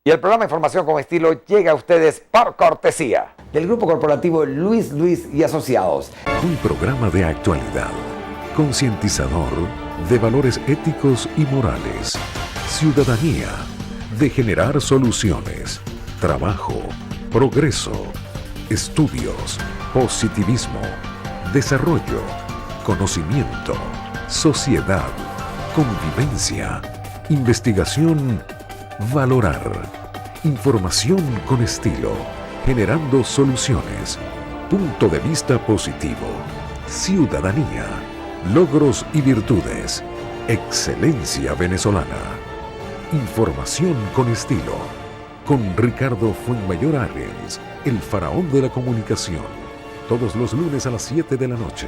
Y el programa Información con Estilo llega a ustedes por cortesía del Grupo Corporativo Luis y Asociados. Un programa de actualidad, concientizador de valores éticos y morales, ciudadanía, de generar soluciones, trabajo, progreso, estudios, positivismo, desarrollo, conocimiento, sociedad, convivencia, investigación, valorar, información con estilo, generando soluciones, punto de vista positivo, ciudadanía, logros y virtudes, excelencia venezolana, información con estilo, con Ricardo Fuenmayor Arens, el faraón de la comunicación, todos los lunes a las 7 de la noche,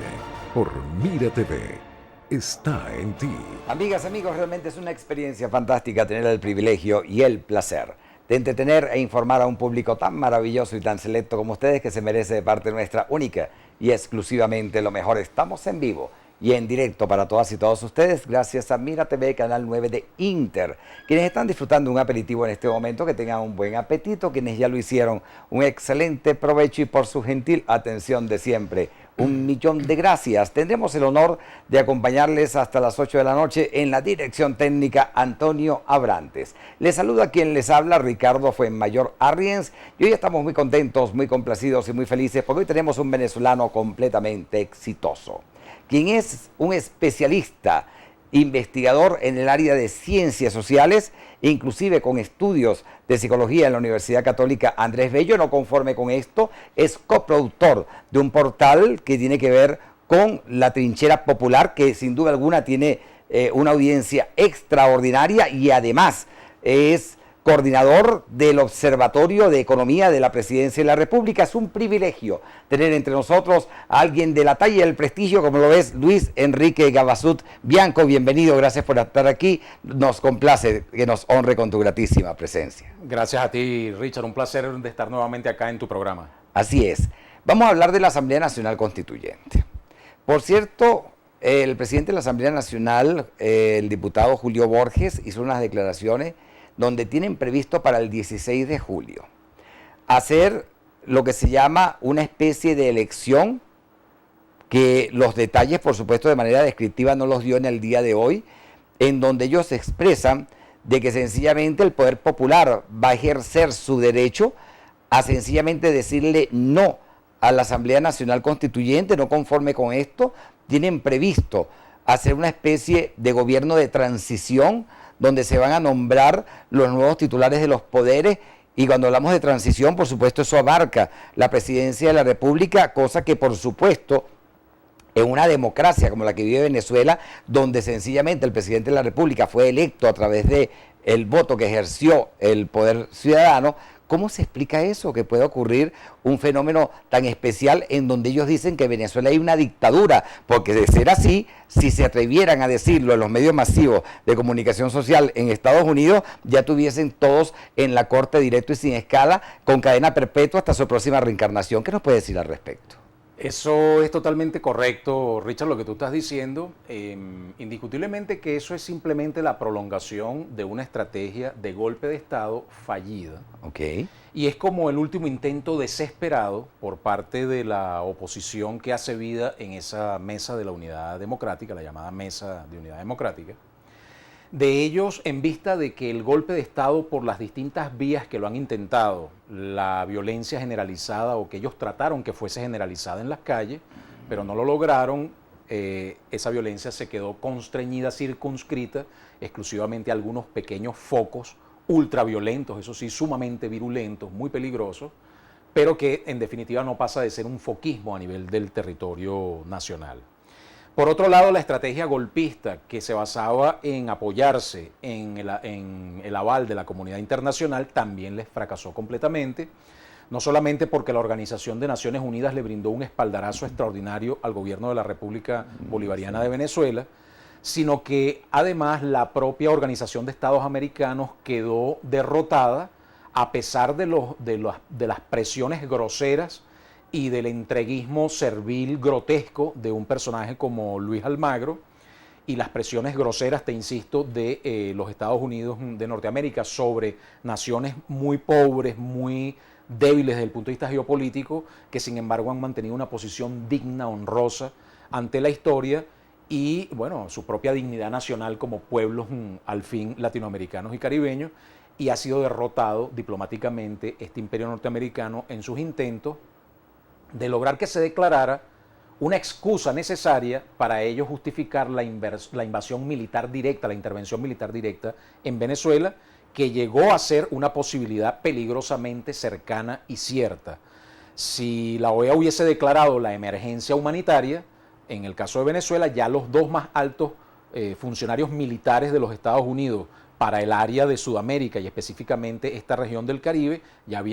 por Mira TV. Está en ti. Amigas, amigos, realmente es una experiencia fantástica tener el privilegio y el placer de entretener e informar a un público tan maravilloso y tan selecto como ustedes, que se merece de parte nuestra única y exclusivamente lo mejor. Estamos en vivo y en directo para todas y todos ustedes, gracias a Mira TV, Canal 9 de Inter. Quienes están disfrutando un aperitivo en este momento, que tengan un buen apetito. Quienes ya lo hicieron, un excelente provecho, y por su gentil atención de siempre, un millón de gracias. Tendremos el honor de acompañarles hasta las 8 de la noche en la dirección técnica, Antonio Abrantes. Les saluda quien les habla, Ricardo Fuenmayor Arriens, y hoy estamos muy contentos, muy complacidos y muy felices porque hoy tenemos un venezolano completamente exitoso, quien es un especialista, investigador en el área de ciencias sociales, inclusive con estudios de psicología en la Universidad Católica Andrés Bello. No conforme con esto, es coproductor de un portal que tiene que ver con la trinchera popular, que sin duda alguna tiene una audiencia extraordinaria, y además es coordinador del Observatorio de Economía de la Presidencia de la República. Es un privilegio tener entre nosotros a alguien de la talla y el prestigio, como lo ves, Luis Enrique Gavazut Bianco. Bienvenido, gracias por estar aquí. Nos complace que nos honre con tu gratísima presencia. Gracias a ti, Richard. Un placer de estar nuevamente acá en tu programa. Así es. Vamos a hablar de la Asamblea Nacional Constituyente. Por cierto, el presidente de la Asamblea Nacional, el diputado Julio Borges, hizo unas declaraciones donde tienen previsto para el 16 de julio hacer lo que se llama una especie de elección, que los detalles, por supuesto, de manera descriptiva no los dio en el día de hoy, en donde ellos expresan de que sencillamente el poder popular va a ejercer su derecho a sencillamente decirle no a la Asamblea Nacional Constituyente. No conforme con esto, tienen previsto hacer una especie de gobierno de transición, donde se van a nombrar los nuevos titulares de los poderes. Y cuando hablamos de transición, por supuesto, eso abarca la presidencia de la República, cosa que, por supuesto, en una democracia como la que vive Venezuela, donde sencillamente el presidente de la República fue electo a través de el voto que ejerció el poder ciudadano, ¿cómo se explica eso? Que puede ocurrir un fenómeno tan especial en donde ellos dicen que en Venezuela hay una dictadura, porque de ser así, si se atrevieran a decirlo en los medios masivos de comunicación social en Estados Unidos, ya tuviesen todos en la corte directo y sin escala, con cadena perpetua hasta su próxima reencarnación. ¿Qué nos puede decir al respecto? Eso es totalmente correcto, Richard, lo que tú estás diciendo. Indiscutiblemente que eso es simplemente la prolongación de una estrategia de golpe de Estado fallida. Okay. Y es como el último intento desesperado por parte de la oposición que hace vida en esa mesa de la unidad democrática, la llamada mesa de unidad democrática, de ellos en vista de que el golpe de Estado, por las distintas vías que lo han intentado, la violencia generalizada, o que ellos trataron que fuese generalizada en las calles, pero no lo lograron, esa violencia se quedó constreñida, circunscrita exclusivamente a algunos pequeños focos ultraviolentos, eso sí, sumamente virulentos, muy peligrosos, pero que en definitiva no pasa de ser un foquismo a nivel del territorio nacional. Por otro lado, la estrategia golpista, que se basaba en apoyarse en el aval de la comunidad internacional, también les fracasó completamente, no solamente porque la Organización de Naciones Unidas le brindó un espaldarazo extraordinario al gobierno de la República Bolivariana de Venezuela, sino que además la propia Organización de Estados Americanos quedó derrotada a pesar de las presiones groseras y del entreguismo servil grotesco de un personaje como Luis Almagro, y las presiones groseras, te insisto, de los Estados Unidos de Norteamérica sobre naciones muy pobres, muy débiles desde el punto de vista geopolítico, que sin embargo han mantenido una posición digna, honrosa ante la historia y, bueno, su propia dignidad nacional como pueblos al fin latinoamericanos y caribeños, y ha sido derrotado diplomáticamente este imperio norteamericano en sus intentos de lograr que se declarara una excusa necesaria para ellos justificar la invasión militar directa, la intervención militar directa en Venezuela, que llegó a ser una posibilidad peligrosamente cercana y cierta. Si la OEA hubiese declarado la emergencia humanitaria, en el caso de Venezuela, ya los dos más altos funcionarios militares de los Estados Unidos para el área de Sudamérica y específicamente esta región del Caribe ya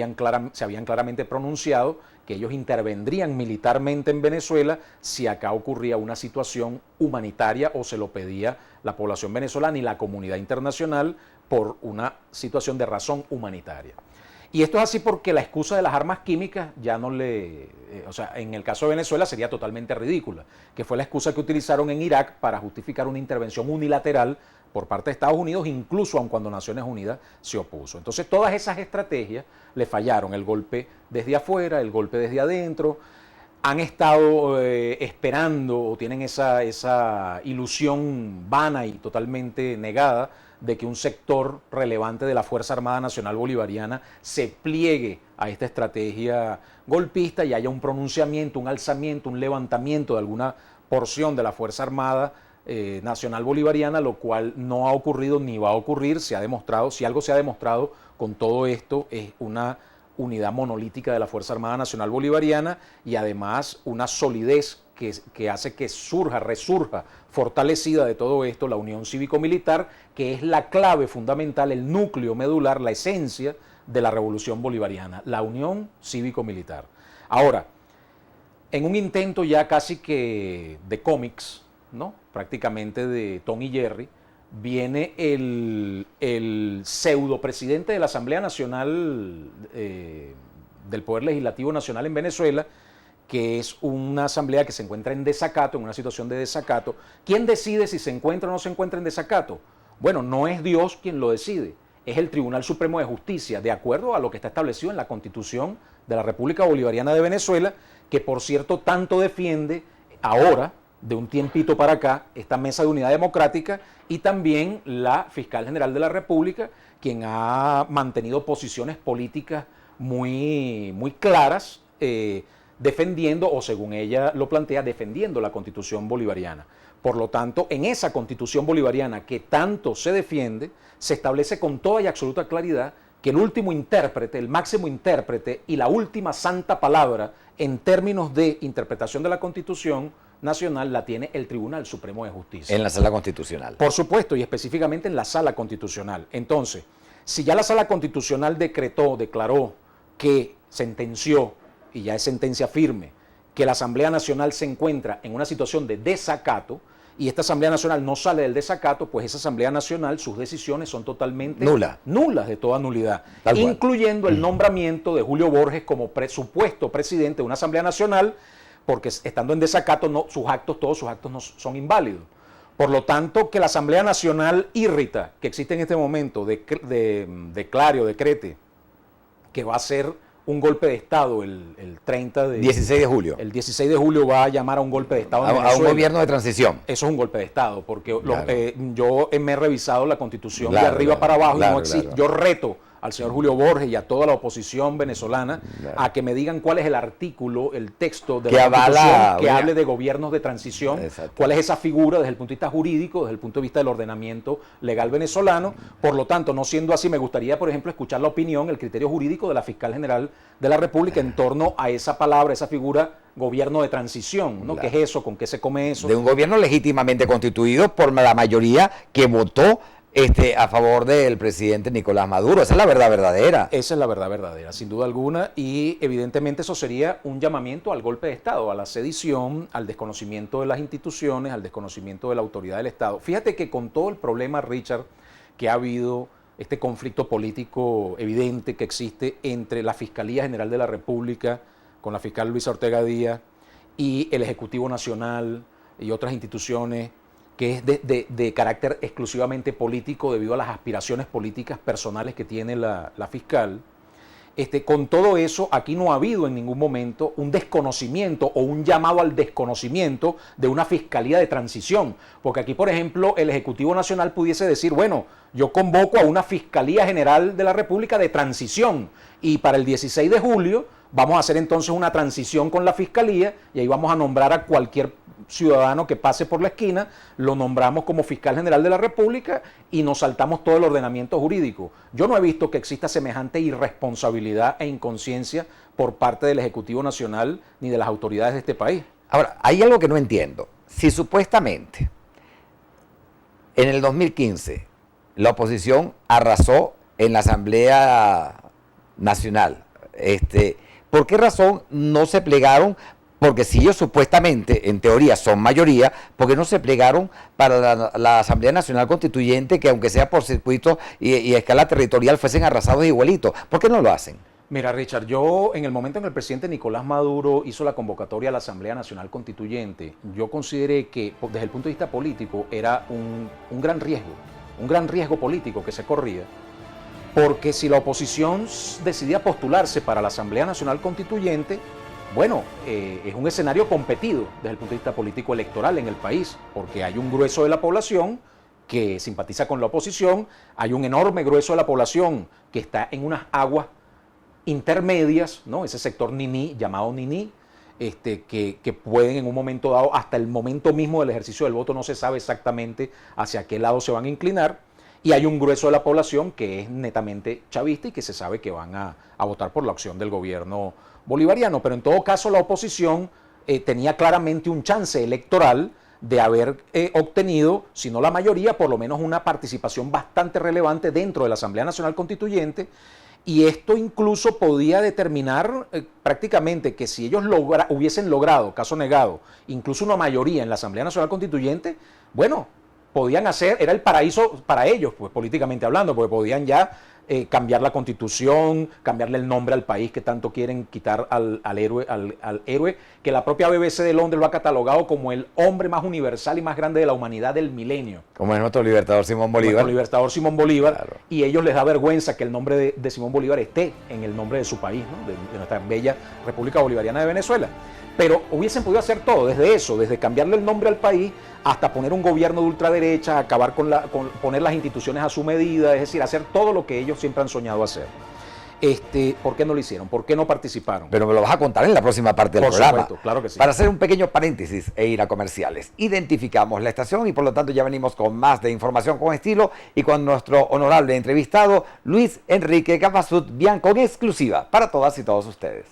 se habían claramente pronunciado que ellos intervendrían militarmente en Venezuela si acá ocurría una situación humanitaria o se lo pedía la población venezolana y la comunidad internacional por una situación de razón humanitaria. Y esto es así porque la excusa de las armas químicas ya no o sea, en el caso de Venezuela sería totalmente ridícula, que fue la excusa que utilizaron en Irak para justificar una intervención unilateral por parte de Estados Unidos, incluso aun cuando Naciones Unidas se opuso. Entonces todas esas estrategias le fallaron, el golpe desde afuera, el golpe desde adentro. Han estado esperando o tienen esa ilusión vana y totalmente negada de que un sector relevante de la Fuerza Armada Nacional Bolivariana se pliegue a esta estrategia golpista y haya un pronunciamiento, un alzamiento, un levantamiento de alguna porción de la Fuerza Armada Nacional Bolivariana, lo cual no ha ocurrido ni va a ocurrir. Se ha demostrado, si algo se ha demostrado con todo esto, es una unidad monolítica de la Fuerza Armada Nacional Bolivariana y además una solidez que hace que resurja fortalecida de todo esto la unión cívico-militar, que es la clave fundamental, el núcleo medular, la esencia de la revolución bolivariana, la unión cívico-militar. Ahora, en un intento ya casi que de cómics, ¿no? Prácticamente de Tom y Jerry, viene el pseudo presidente de la Asamblea Nacional del Poder Legislativo Nacional en Venezuela, que es una asamblea que se encuentra en desacato, en una situación de desacato. ¿Quién decide si se encuentra o no se encuentra en desacato? Bueno, no es Dios quien lo decide, es el Tribunal Supremo de Justicia, de acuerdo a lo que está establecido en la Constitución de la República Bolivariana de Venezuela, que por cierto tanto defiende ahora, de un tiempito para acá, esta Mesa de Unidad Democrática y también la Fiscal General de la República, quien ha mantenido posiciones políticas muy, muy claras, defendiendo, o según ella lo plantea, defendiendo la Constitución bolivariana. Por lo tanto, en esa Constitución bolivariana que tanto se defiende, se establece con toda y absoluta claridad que el último intérprete, el máximo intérprete y la última santa palabra en términos de interpretación de la Constitución nacional la tiene el Tribunal Supremo de Justicia. En la Sala Constitucional. Por supuesto, y específicamente en la Sala Constitucional. Entonces, si ya la Sala Constitucional declaró que sentenció, y ya es sentencia firme, que la Asamblea Nacional se encuentra en una situación de desacato, y esta Asamblea Nacional no sale del desacato, pues esa Asamblea Nacional, sus decisiones son totalmente nulas de toda nulidad, incluyendo el nombramiento de Julio Borges como supuesto presidente de una Asamblea Nacional, porque estando en desacato, todos sus actos no son inválidos. Por lo tanto, que la Asamblea Nacional irrita, que existe en este momento, declare o decrete que va a ser un golpe de Estado el 16 de julio. El 16 de julio va a llamar a un golpe de Estado en Venezuela. A un gobierno de transición. Eso es un golpe de Estado, porque yo me he revisado la Constitución de arriba para abajo y no existe. Yo reto al señor Julio Borges y a toda la oposición venezolana a que me digan cuál es el artículo, el texto de la Constitución que hable de gobiernos de transición, cuál es esa figura desde el punto de vista jurídico, desde el punto de vista del ordenamiento legal venezolano. Por lo tanto, no siendo así, me gustaría, por ejemplo, escuchar la opinión, el criterio jurídico de la Fiscal General de la República en torno a esa palabra, esa figura, gobierno de transición, ¿no? ¿Qué es eso? ¿Con qué se come eso? De un gobierno legítimamente constituido por la mayoría que votó a favor del presidente Nicolás Maduro. Esa es la verdad verdadera. Esa es la verdad verdadera, sin duda alguna, y evidentemente eso sería un llamamiento al golpe de Estado, a la sedición, al desconocimiento de las instituciones, al desconocimiento de la autoridad del Estado. Fíjate que con todo el problema, Richard, que ha habido, este conflicto político evidente que existe entre la Fiscalía General de la República, con la fiscal Luisa Ortega Díaz, y el Ejecutivo Nacional y otras instituciones, que es de carácter exclusivamente político debido a las aspiraciones políticas personales que tiene la fiscal. Con todo eso, aquí no ha habido en ningún momento un desconocimiento o un llamado al desconocimiento de una fiscalía de transición. Porque aquí, por ejemplo, el Ejecutivo Nacional pudiese decir, bueno, yo convoco a una Fiscalía General de la República de transición y para el 16 de julio vamos a hacer entonces una transición con la Fiscalía y ahí vamos a nombrar a cualquier ciudadano que pase por la esquina, lo nombramos como fiscal general de la República y nos saltamos todo el ordenamiento jurídico. Yo no he visto que exista semejante irresponsabilidad e inconsciencia por parte del Ejecutivo Nacional ni de las autoridades de este país. Ahora, hay algo que no entiendo. Si supuestamente en el 2015 la oposición arrasó en la Asamblea Nacional, ¿por qué razón no se plegaron? Porque si ellos supuestamente, en teoría, son mayoría, ¿por qué no se plegaron para la Asamblea Nacional Constituyente, que aunque sea por circuito y a escala territorial, fuesen arrasados igualitos? ¿Por qué no lo hacen? Mira, Richard, yo en el momento en que el presidente Nicolás Maduro hizo la convocatoria a la Asamblea Nacional Constituyente, yo consideré que desde el punto de vista político era un gran riesgo político que se corría, porque si la oposición decidía postularse para la Asamblea Nacional Constituyente, bueno, es un escenario competido desde el punto de vista político electoral en el país, porque hay un grueso de la población que simpatiza con la oposición, hay un enorme grueso de la población que está en unas aguas intermedias, ¿no? Ese sector niní, llamado niní, que pueden en un momento dado, hasta el momento mismo del ejercicio del voto, no se sabe exactamente hacia qué lado se van a inclinar, y hay un grueso de la población que es netamente chavista y que se sabe que van a votar por la opción del gobierno bolivariano, pero en todo caso la oposición tenía claramente un chance electoral de haber obtenido, si no la mayoría, por lo menos una participación bastante relevante dentro de la Asamblea Nacional Constituyente, y esto incluso podía determinar prácticamente que si ellos hubiesen logrado, caso negado, incluso una mayoría en la Asamblea Nacional Constituyente, bueno, podían hacer, era el paraíso para ellos, pues políticamente hablando, porque podían ya cambiar la Constitución, cambiarle el nombre al país que tanto quieren quitar al héroe, que la propia BBC de Londres lo ha catalogado como el hombre más universal y más grande de la humanidad del milenio. Como es nuestro libertador Simón Bolívar. Nuestro libertador Simón Bolívar, claro. Y a ellos les da vergüenza que el nombre de Simón Bolívar esté en el nombre de su país, ¿no? de nuestra bella República Bolivariana de Venezuela. Pero hubiesen podido hacer todo, desde eso, desde cambiarle el nombre al país hasta poner un gobierno de ultraderecha, acabar con poner las instituciones a su medida, es decir, hacer todo lo que ellos siempre han soñado hacer. ¿Por qué no lo hicieron? ¿Por qué no participaron? Pero me lo vas a contar en la próxima parte del programa. Por supuesto, claro que sí. Para hacer un pequeño paréntesis e ir a comerciales. Identificamos la estación y por lo tanto ya venimos con más de información con estilo y con nuestro honorable entrevistado Luis Enrique Cafazut Bianco en exclusiva para todas y todos ustedes.